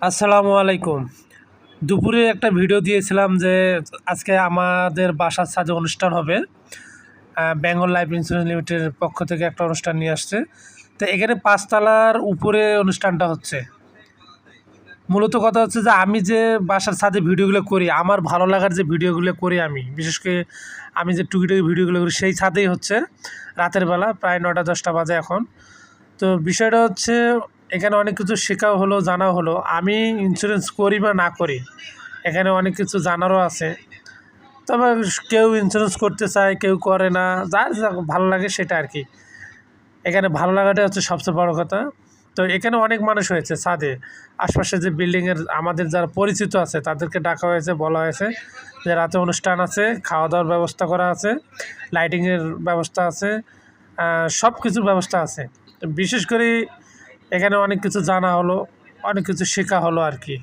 আসসালামু আলাইকুম। দুপুরে একটা ভিডিও দিয়েছিলাম যে আজকে আমাদের বাসার ছাদে অনুষ্ঠান হবে। বেঙ্গল লাইফ ইন্স্যুরেন্স লিমিটেডের পক্ষ থেকে একটা অনুষ্ঠান নিয়ে আসছে। তো এখানে ৫ তলার উপরে অনুষ্ঠানটা হচ্ছে। মূলত কথা হচ্ছে যে আমি যে বাসার ছাদে ভিডিওগুলো করি, আমার ভালো লাগার যে ভিডিওগুলো করি আমি, বিশেষ করে আমি যে টুকিটাকি ভিডিওগুলো করি সেই ছাদেই হচ্ছে রাতের বেলা প্রায় ৯টা-১০টা বাজে এখন। তো বিষয়টা হচ্ছে এখানে অনেক কিছু শেখাও হলো, জানাও হলো। আমি ইন্স্যুরেন্স করি বা না করি, এখানে অনেক কিছু জানারও আছে। তবে কেউ ইন্স্যুরেন্স করতে চায়, কেউ করে না, যার যা ভালো লাগে সেটা আর কি। এখানে ভালো লাগাটা হচ্ছে সবচেয়ে বড় কথা। তো এখানে অনেক মানুষ হয়েছে ছাদে, আশপাশে যে বিল্ডিংয়ের আমাদের যারা পরিচিত আছে তাদেরকে ডাকা হয়েছে, বলা হয়েছে যে রাতে অনুষ্ঠান আছে, খাওয়া দাওয়ার ব্যবস্থা করা আছে, লাইটিংয়ের ব্যবস্থা আছে, সব কিছুর ব্যবস্থা আছে। বিশেষ করে এখানে অনেক কিছু জানা হলো, অনেক কিছু শেখা হলো আর কি।